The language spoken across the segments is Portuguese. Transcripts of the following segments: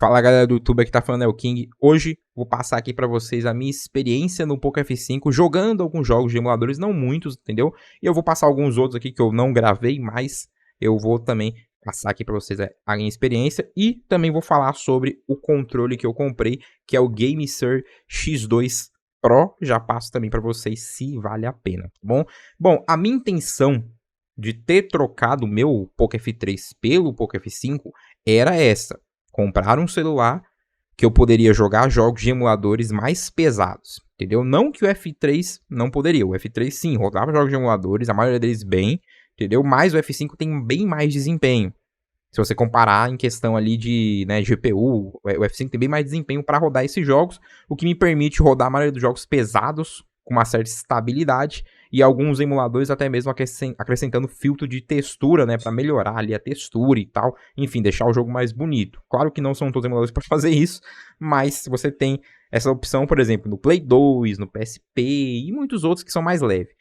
Fala galera do YouTube, aqui tá falando é o King. Hoje vou passar aqui pra vocês a minha experiência no Poco F5, jogando alguns jogos de emuladores, não muitos, entendeu? E eu vou passar alguns outros aqui que eu não gravei, mas eu vou também passar aqui pra vocês a minha experiência. E também vou falar sobre o controle que eu comprei, que é o GameSir X2 Pro. Já passo também pra vocês se vale a pena, tá bom? Bom, a minha intenção de ter trocado o meu Poco F3 pelo Poco F5 era essa. Comprar um celular que eu poderia jogar jogos de emuladores mais pesados, entendeu? Não que o F3 não poderia, o F3 sim, rodava jogos de emuladores, a maioria deles bem, entendeu? Mas o F5 tem bem mais desempenho. Se você comparar em questão ali de GPU, o F5 tem bem mais desempenho para rodar esses jogos, o que me permite rodar a maioria dos jogos pesados com uma certa estabilidade e alguns emuladores até mesmo acrescentando filtro de textura, né, para melhorar ali a textura e tal, enfim, deixar o jogo mais bonito. Claro que não são todos os emuladores para fazer isso, mas você tem essa opção, por exemplo, no Play 2, no PSP e muitos outros que são mais leves.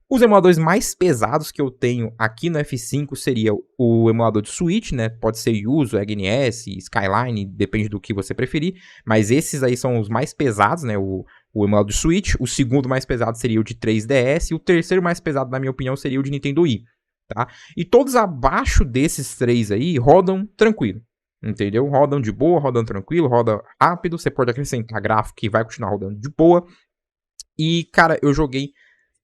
Os emuladores mais pesados que eu tenho aqui no F5 seria o emulador de Switch, né? Pode ser Yuzu, EGNS, Skyline, depende do que você preferir. Mas esses aí são os mais pesados, né? O emulador de Switch. O segundo mais pesado seria o de 3DS. E o terceiro mais pesado, na minha opinião, seria o de Nintendo Wii, tá? E todos abaixo desses três aí rodam tranquilo, entendeu? Rodam de boa, rodam tranquilo, rodam rápido. Você pode acrescentar gráfico que vai continuar rodando de boa. E, cara, eu joguei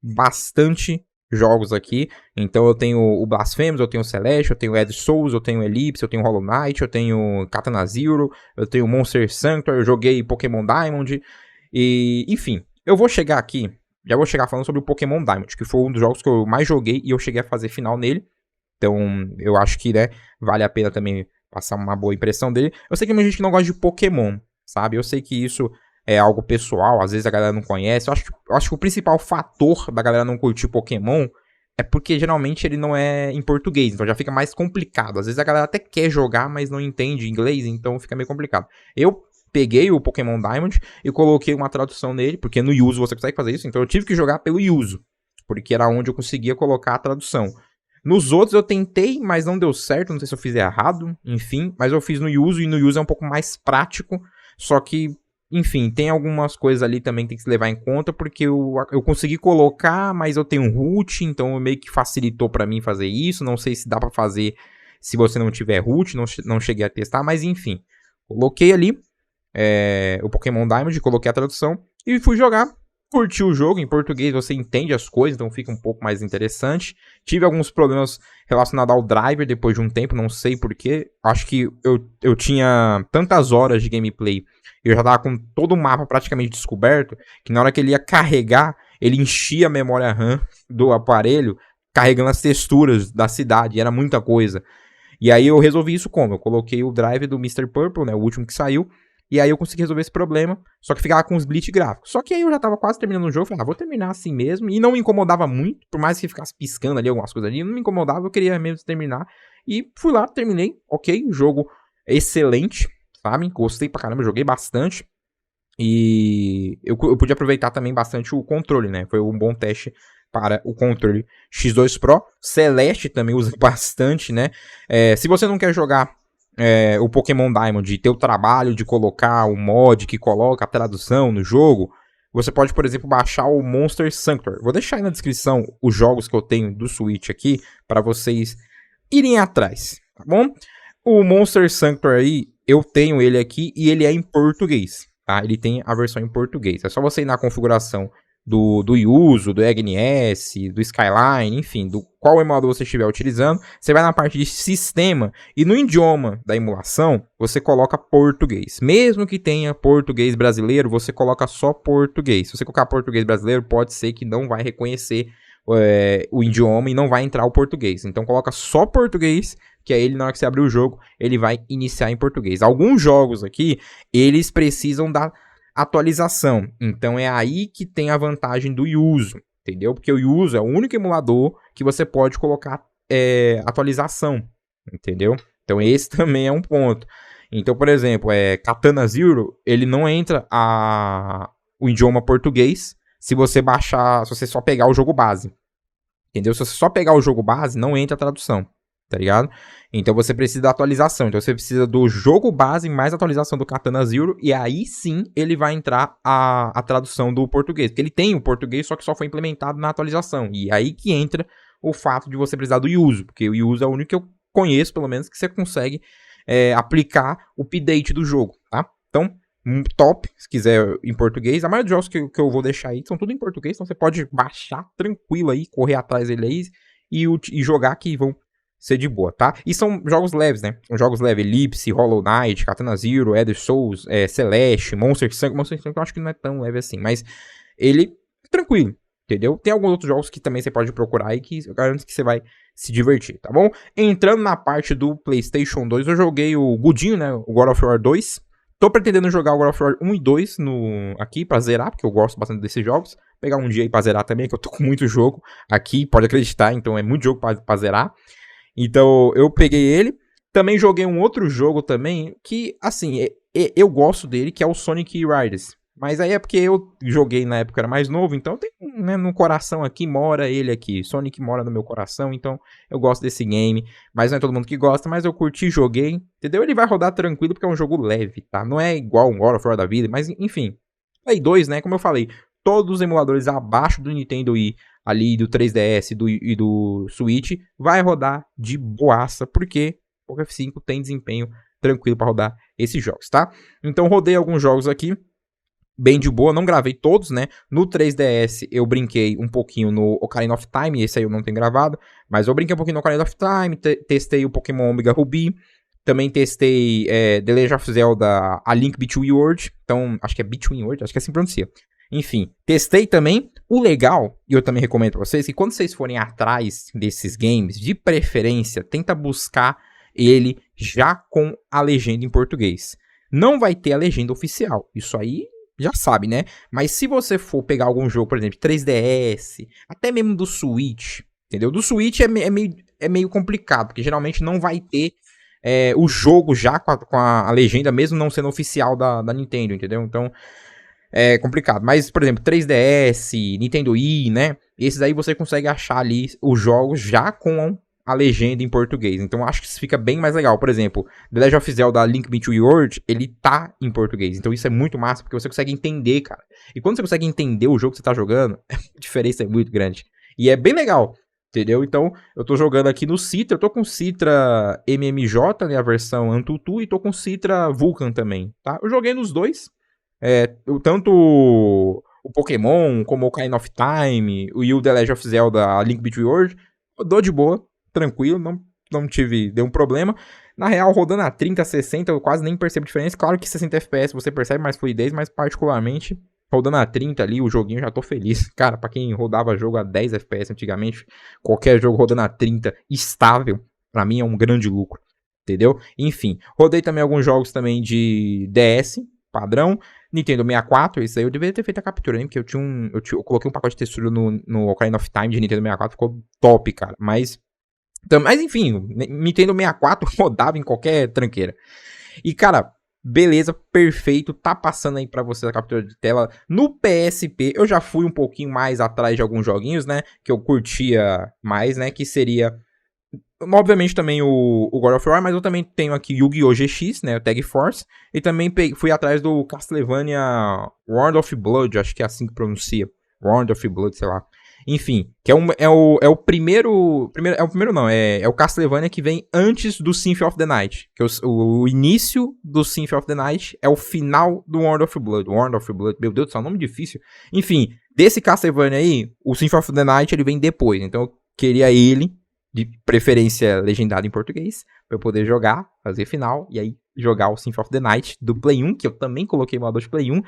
bastante jogos aqui, então eu tenho o Blasphemous, eu tenho o Celeste, eu tenho o Ed Souls, eu tenho o Ellipse, eu tenho o Hollow Knight, eu tenho Katana Zero, eu tenho o Monster Sanctuary, eu joguei Pokémon Diamond, e enfim, eu vou chegar aqui, já vou chegar falando sobre o Pokémon Diamond, que foi um dos jogos que eu mais joguei e eu cheguei a fazer final nele, então eu acho que, né, vale a pena também passar uma boa impressão dele. Eu sei que tem gente que não gosta de Pokémon, sabe, eu sei que isso é algo pessoal, às vezes a galera não conhece. Eu acho que o principal fator da galera não curtir Pokémon é porque geralmente ele não é em português, então já fica mais complicado. Às vezes a galera até quer jogar, mas não entende inglês, então fica meio complicado. Eu peguei o Pokémon Diamond e coloquei uma tradução nele, porque no Yuzu você consegue fazer isso, então eu tive que jogar pelo Yuzu, porque era onde eu conseguia colocar a tradução. Nos outros eu tentei, mas não deu certo, não sei se eu fiz errado, enfim, mas eu fiz no Yuzu, e no Yuzu é um pouco mais prático, só que enfim, tem algumas coisas ali também que tem que se levar em conta, porque eu consegui colocar, mas eu tenho um root, então meio que facilitou pra mim fazer isso. Não sei se dá pra fazer se você não tiver root, não cheguei a testar, mas enfim. Coloquei ali o Pokémon Diamond, coloquei a tradução e fui jogar. Curti o jogo, em português você entende as coisas, então fica um pouco mais interessante. Tive alguns problemas relacionados ao driver depois de um tempo, não sei porquê. Acho que eu tinha tantas horas de gameplay, eu já tava com todo o mapa praticamente descoberto, que na hora que ele ia carregar, ele enchia a memória RAM do aparelho, carregando as texturas da cidade, era muita coisa. E aí eu resolvi isso como? Eu coloquei o drive do Mr. Purple, né, o último que saiu, e aí eu consegui resolver esse problema, só que ficava com os glitch gráficos. Só que aí eu já tava quase terminando o jogo, falei, vou terminar assim mesmo, e não me incomodava muito, por mais que ficasse piscando ali algumas coisas ali, não me incomodava, eu queria mesmo terminar. E fui lá, terminei, ok, jogo excelente, sabe? Gostei pra caramba, joguei bastante. E eu pude aproveitar também bastante o controle, né? Foi um bom teste para o controle X2 Pro. Celeste também usa bastante, né? Se você não quer jogar o Pokémon Diamond e ter o trabalho de colocar o mod que coloca a tradução no jogo, você pode, por exemplo, baixar o Monster Sanctuary. Vou deixar aí na descrição os jogos que eu tenho do Switch aqui para vocês irem atrás, tá bom? O Monster Sanctuary, eu tenho ele aqui e ele é em português, tá? Ele tem a versão em português. É só você ir na configuração do Yuzu, do EGNS, do Skyline, enfim, do qual emulador você estiver utilizando. Você vai na parte de sistema e no idioma da emulação, você coloca português. Mesmo que tenha português brasileiro, você coloca só português. Se você colocar português brasileiro, pode ser que não vai reconhecer o idioma e não vai entrar o português. Então coloca só português, que aí na hora que você abrir o jogo, ele vai iniciar em português. Alguns jogos aqui, eles precisam da atualização. Então é aí que tem a vantagem do Yuzu, entendeu? Porque o Yuzu é o único emulador que você pode colocar atualização, entendeu? Então esse também é um ponto. Então, por exemplo, Katana Zero, ele não entra o idioma português se você baixar, se você só pegar o jogo base. Entendeu? Se você só pegar o jogo base, não entra a tradução. tá ligado? Então você precisa da atualização. Então você precisa do jogo base mais a atualização do Katana Zero. E aí sim ele vai entrar a tradução do português. Porque ele tem o português, só que só foi implementado na atualização. E aí que entra o fato de você precisar do Yuzu. Porque o Yuzu é o único que eu conheço, pelo menos, que você consegue aplicar o update do jogo, tá? Então, top, se quiser em português. A maioria dos jogos que eu vou deixar aí são tudo em português. Então você pode baixar tranquilo aí, correr atrás dele aí e jogar que vão ser de boa, tá? E são jogos leves, né? São jogos leves, Ellipse, Hollow Knight, Katana Zero, Elder Souls, Celeste, Monster Sunken. Monster Sunken eu acho que não é tão leve assim, mas ele é tranquilo, entendeu? Tem alguns outros jogos que também você pode procurar aí que eu garanto que você vai se divertir, tá bom? Entrando na parte do PlayStation 2, eu joguei o Gudinho, né? O God of War 2. Tô pretendendo jogar o God of War 1 e 2 aqui pra zerar, porque eu gosto bastante desses jogos. Pegar um dia aí pra zerar também, que eu tô com muito jogo aqui, pode acreditar, então é muito jogo pra zerar. Então eu peguei ele. Também joguei um outro jogo também, que assim, eu gosto dele, que é o Sonic Riders. Mas aí é porque eu joguei na época, era mais novo, então tem, né, no coração aqui, mora ele aqui. Sonic mora no meu coração, então eu gosto desse game. Mas não é todo mundo que gosta, mas eu curti, joguei, entendeu? Ele vai rodar tranquilo porque é um jogo leve, tá? Não é igual um God of War da vida, mas enfim. Play 2, né, como eu falei, todos os emuladores abaixo do Nintendo Wii, ali do 3DS e do Switch, vai rodar de boaça, porque o F5 tem desempenho tranquilo para rodar esses jogos, tá? Então rodei alguns jogos aqui, bem de boa, não gravei todos, né? No 3DS eu brinquei um pouquinho no Ocarina of Time, esse aí eu não tenho gravado, mas eu brinquei um pouquinho no Ocarina of Time, testei o Pokémon Omega Ruby, também testei The Legend of Zelda A Link Between Worlds, então acho que é Between Worlds, acho que é assim que pronuncia. Enfim, testei também. O legal, e eu também recomendo pra vocês, que quando vocês forem atrás desses games, de preferência, tenta buscar ele já com a legenda em português. Não vai ter a legenda oficial, isso aí já sabe, né? Mas se você for pegar algum jogo, por exemplo, 3DS, até mesmo do Switch, entendeu? Do Switch é meio complicado, porque geralmente não vai ter o jogo já com a legenda, mesmo não sendo oficial da Nintendo, entendeu? Então é complicado. Mas, por exemplo, 3DS, Nintendo Wii, né? Esses aí você consegue achar ali os jogos já com a legenda em português. Então acho que isso fica bem mais legal. Por exemplo, The Legend of Zelda Link Between Worlds, ele tá em português. Então isso é muito massa, porque você consegue entender, cara. E quando você consegue entender o jogo que você tá jogando, a diferença é muito grande. E é bem legal, entendeu? Então eu tô jogando aqui no Citra, eu tô com Citra MMJ, né, a versão Antutu, e tô com Citra Vulcan também, tá? Eu joguei nos dois. Tanto o Pokémon, como o Ocarina of Time, e o The Legend of Zelda A Link Between Worlds, rodou de boa, tranquilo, não tive nenhum problema. Na real, rodando a 30, 60, eu quase nem percebo diferença. Claro que 60 FPS você percebe mais fluidez, mas particularmente, rodando a 30 ali, o joguinho já tô feliz. Cara, pra quem rodava jogo a 10 FPS antigamente, qualquer jogo rodando a 30 estável, pra mim é um grande lucro, entendeu? Enfim, rodei também alguns jogos também de DS, padrão. Nintendo 64, isso aí eu deveria ter feito a captura, né? Porque eu coloquei um pacote de textura no Ocarina of Time de Nintendo 64, ficou top, cara. Mas enfim, Nintendo 64 rodava em qualquer tranqueira. E, cara, beleza, perfeito. Tá passando aí pra vocês a captura de tela. No PSP, eu já fui um pouquinho mais atrás de alguns joguinhos, né? Que eu curtia mais, né? Que seria... Obviamente também o God of War, mas eu também tenho aqui Yu-Gi-Oh! GX, né, o Tag Force, e também fui atrás do Castlevania World of Blood, acho que é assim que pronuncia, World of Blood, sei lá. Enfim, que é o primeiro não, é o Castlevania que vem antes do Symphony of the Night, que o início do Symphony of the Night é o final do World of Blood, meu Deus do céu, nome difícil. Enfim, desse Castlevania aí, o Symphony of the Night ele vem depois, então eu queria ele, de preferência legendado em português, pra eu poder jogar, fazer final, e aí jogar o Symphony of the Night do Play 1, que eu também coloquei no emulador de Play 1,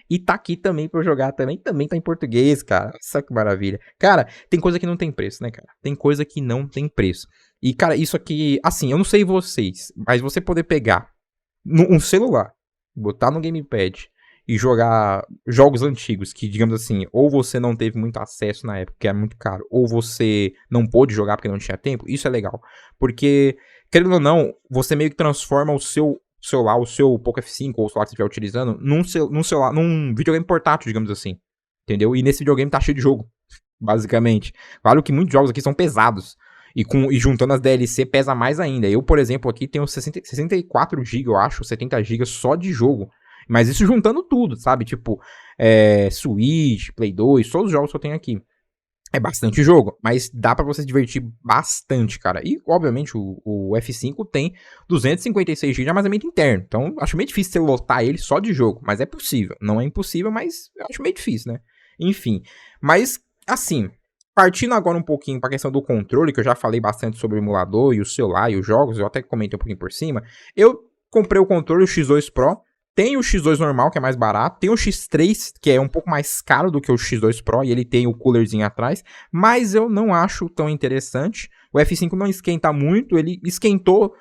e tá aqui também pra eu jogar também tá em português, cara. Nossa, que maravilha. Cara, tem coisa que não tem preço, né, cara? Tem coisa que não tem preço. E, cara, isso aqui, assim, eu não sei vocês, mas você poder pegar um celular, botar no gamepad e jogar jogos antigos que, digamos assim, ou você não teve muito acesso na época, que era muito caro, ou você não pôde jogar porque não tinha tempo, isso é legal. Porque, querendo ou não, você meio que transforma o seu celular, o seu Poco F5 ou o celular que você estiver utilizando, num videogame portátil, digamos assim. Entendeu? E nesse videogame tá cheio de jogo, basicamente. Claro que muitos jogos aqui são pesados. E juntando as DLC pesa mais ainda. Eu, por exemplo, aqui tenho 64 GB, eu acho, 70 GB só de jogo. Mas isso juntando tudo, sabe? Tipo, Switch, Play 2, todos os jogos que eu tenho aqui. É bastante jogo, mas dá pra você se divertir bastante, cara. E, obviamente, o F5 tem 256 GB de armazenamento interno. Então, acho meio difícil você lotar ele só de jogo. Mas é possível. Não é impossível, mas eu acho meio difícil, né? Enfim. Mas, assim, partindo agora um pouquinho pra questão do controle, que eu já falei bastante sobre o emulador e o celular e os jogos, eu até comentei um pouquinho por cima. Eu comprei o controle, o X2 Pro. Tem o X2 normal, que é mais barato. Tem o X3, que é um pouco mais caro do que o X2 Pro. E ele tem o coolerzinho atrás. Mas eu não acho tão interessante. O F5 não esquenta muito. Ele esquentou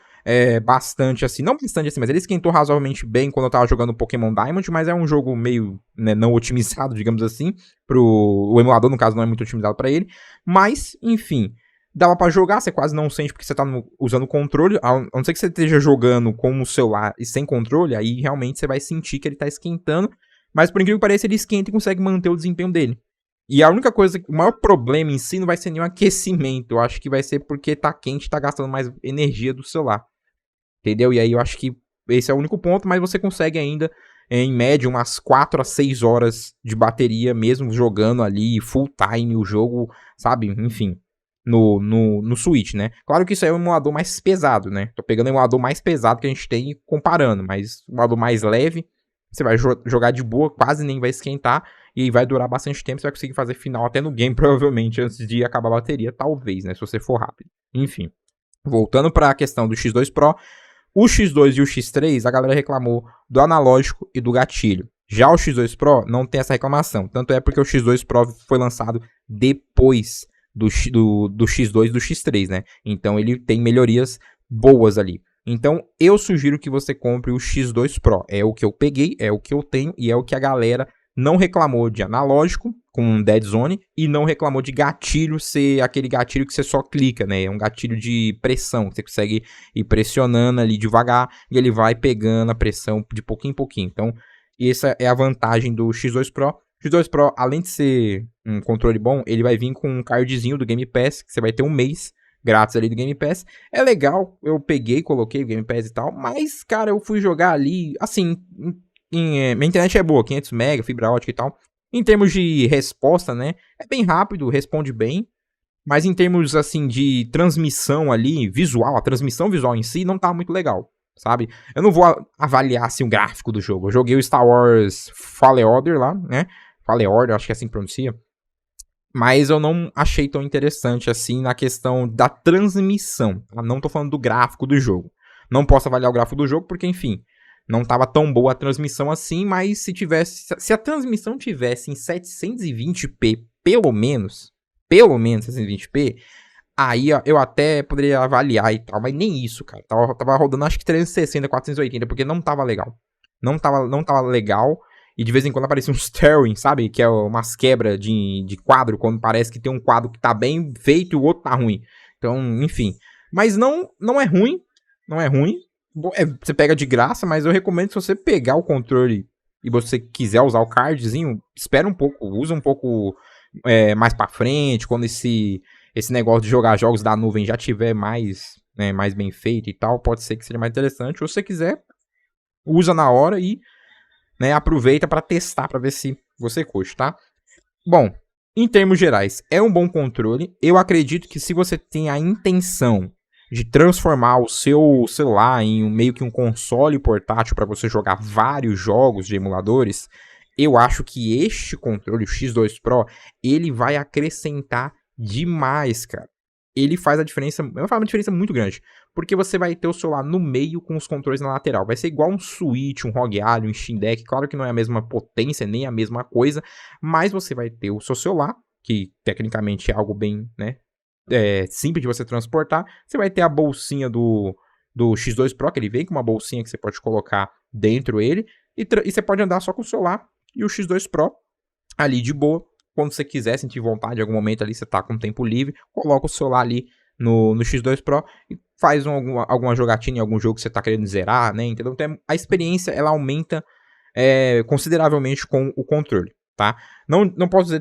bastante assim. Não bastante assim, mas ele esquentou razoavelmente bem quando eu tava jogando Pokémon Diamond. Mas é um jogo meio não otimizado, digamos assim. O emulador, no caso, não é muito otimizado pra ele. Mas, enfim... Dava pra jogar, você quase não sente porque você tá usando o controle. A não ser que você esteja jogando com o celular e sem controle, aí realmente você vai sentir que ele tá esquentando. Mas por incrível que pareça, ele esquenta e consegue manter o desempenho dele. E a única coisa, o maior problema em si não vai ser nenhum aquecimento. Eu acho que vai ser porque tá quente e tá gastando mais energia do celular. Entendeu? E aí eu acho que esse é o único ponto, mas você consegue ainda, em média, umas 4 a 6 horas de bateria, mesmo jogando ali full time o jogo, sabe? Enfim. No Switch, né? Claro que isso aí é um emulador mais pesado, né? Tô pegando o emulador mais pesado que a gente tem e comparando, mas o emulador mais leve, você vai jogar de boa, quase nem vai esquentar e vai durar bastante tempo, você vai conseguir fazer final até no game, provavelmente, antes de acabar a bateria, talvez, né? Se você for rápido. Enfim, voltando para a questão do X2 Pro, o X2 e o X3, a galera reclamou do analógico e do gatilho. Já o X2 Pro não tem essa reclamação, tanto é porque o X2 Pro foi lançado depois do X2 e do X3, né? Então ele tem melhorias boas ali. Então eu sugiro que você compre o X2 Pro. É o que eu peguei, é o que eu tenho e é o que a galera não reclamou de analógico com Dead Zone e não reclamou de gatilho ser aquele gatilho que você só clica, né? É um gatilho de pressão, que você consegue ir pressionando ali devagar e ele vai pegando a pressão de pouquinho em pouquinho. Então essa é a vantagem do X2 Pro. O X2 Pro, além de ser um controle bom, ele vai vir com um cardzinho do Game Pass, que você vai ter um mês grátis ali do Game Pass. É legal, eu peguei, coloquei o Game Pass e tal, mas, cara, eu fui jogar ali, assim, minha internet é boa, 500 MB, fibra ótica e tal. Em termos de resposta, né, é bem rápido, responde bem, mas em termos, assim, de transmissão ali, visual, a transmissão visual em si não tá muito legal. Sabe? Eu não vou avaliar assim, o gráfico do jogo. Eu joguei o Star Wars Fallen Order lá, né? Fallen Order, acho que é assim que pronuncia. Mas eu não achei tão interessante assim na questão da transmissão. Eu não tô falando do gráfico do jogo. Não posso avaliar o gráfico do jogo porque, enfim, não tava tão boa a transmissão assim, mas se a transmissão tivesse em 720p, pelo menos 720p, aí eu até poderia avaliar e tal, mas nem isso, cara. Tava rodando acho que 360, 480, porque não tava legal. Não tava legal. E de vez em quando aparecia um tearing, sabe? Que é umas quebras de quadro, quando parece que tem um quadro que tá bem feito e o outro tá ruim. Então, enfim. Mas não é ruim. Não é ruim. Você pega de graça, mas eu recomendo que se você pegar o controle e você quiser usar o cardzinho, espera um pouco, usa um pouco mais pra frente, quando esse negócio de jogar jogos da nuvem já tiver mais bem feito e tal, pode ser que seja mais interessante. Ou se você quiser, usa na hora e aproveita para testar, para ver se você curte, tá? Bom, em termos gerais, é um bom controle. Eu acredito que se você tem a intenção de transformar o seu celular em meio que um console portátil para você jogar vários jogos de emuladores, eu acho que este controle, o X2 Pro, ele vai acrescentar demais, cara. Ele faz uma diferença muito grande. Porque você vai ter o celular no meio com os controles na lateral. Vai ser igual um Switch, um ROG Ally, um Steam Deck. Claro que não é a mesma potência, nem a mesma coisa. Mas você vai ter o seu celular, que tecnicamente é algo bem, simples de você transportar. Você vai ter a bolsinha do X2 Pro, que ele vem com uma bolsinha que você pode colocar dentro dele. E você pode andar só com o celular e o X2 Pro ali de boa. Quando você quiser, sentir vontade, em algum momento ali você tá com tempo livre, coloca o celular ali no X2 Pro e faz alguma jogatina em algum jogo que você tá querendo zerar, né? Então a experiência ela aumenta consideravelmente com o controle, tá? Não posso dizer,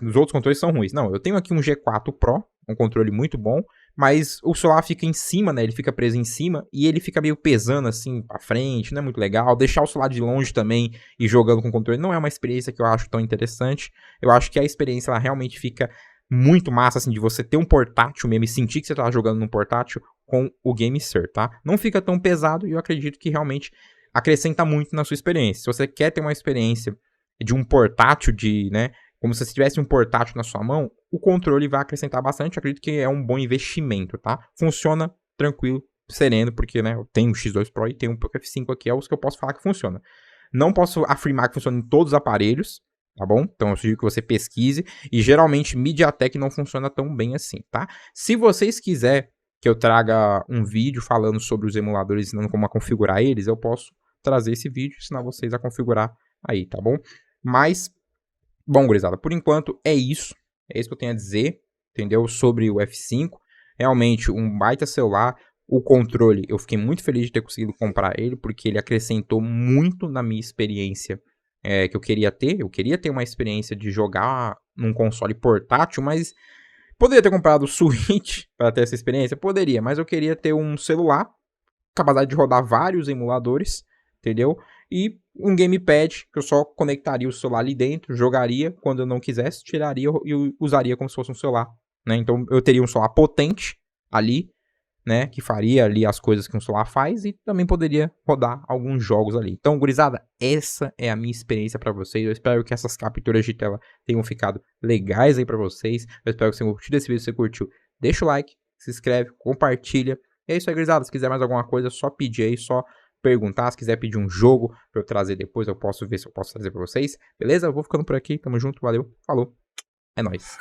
os outros controles são ruins. Não, eu tenho aqui um G4 Pro, um controle muito bom, mas o celular fica em cima, né? Ele fica preso em cima e ele fica meio pesando assim pra frente, não é muito legal. Deixar o celular de longe também e jogando com o controle não é uma experiência que eu acho tão interessante. Eu acho que a experiência ela realmente fica muito massa, assim, de você ter um portátil mesmo e sentir que você tá jogando num portátil com o GameSir, tá? Não fica tão pesado e eu acredito que realmente acrescenta muito na sua experiência. Se você quer ter uma experiência de um portátil, né, como se você tivesse um portátil na sua mão, o controle vai acrescentar bastante. Eu acredito que é um bom investimento, tá? Funciona tranquilo, sereno, porque, né, eu tenho o X2 Pro e tenho um Poco F5 aqui, é os que eu posso falar que funciona. Não posso afirmar que funciona em todos os aparelhos, tá bom? Então eu sugiro que você pesquise, e geralmente MediaTek não funciona tão bem assim, tá? Se vocês quiserem que eu traga um vídeo falando sobre os emuladores, ensinando como a configurar eles, eu posso trazer esse vídeo, ensinar vocês a configurar aí, tá bom? Mas, bom, gurizada, por enquanto é isso que eu tenho a dizer, entendeu? Sobre o F5, realmente um baita celular. O controle, eu fiquei muito feliz de ter conseguido comprar ele, porque ele acrescentou muito na minha experiência que eu queria ter. Eu queria ter uma experiência de jogar num console portátil, mas poderia ter comprado o Switch para ter essa experiência? Poderia, mas eu queria ter um celular, capacidade de rodar vários emuladores, entendeu? E um gamepad, que eu só conectaria o celular ali dentro, jogaria, quando eu não quisesse, tiraria e usaria como se fosse um celular, né? Então eu teria um celular potente ali, né, que faria ali as coisas que um celular faz e também poderia rodar alguns jogos ali. Então, gurizada, essa é a minha experiência para vocês. Eu espero que essas capturas de tela tenham ficado legais aí para vocês. Eu espero que você tenha curtido esse vídeo. Se você curtiu, deixa o like, se inscreve, compartilha. E é isso aí, gurizada. Se quiser mais alguma coisa, só pedir aí, só perguntar. Se quiser pedir um jogo para eu trazer depois, eu posso ver se eu posso trazer para vocês. Beleza? Eu vou ficando por aqui. Tamo junto. Valeu. Falou. É nóis.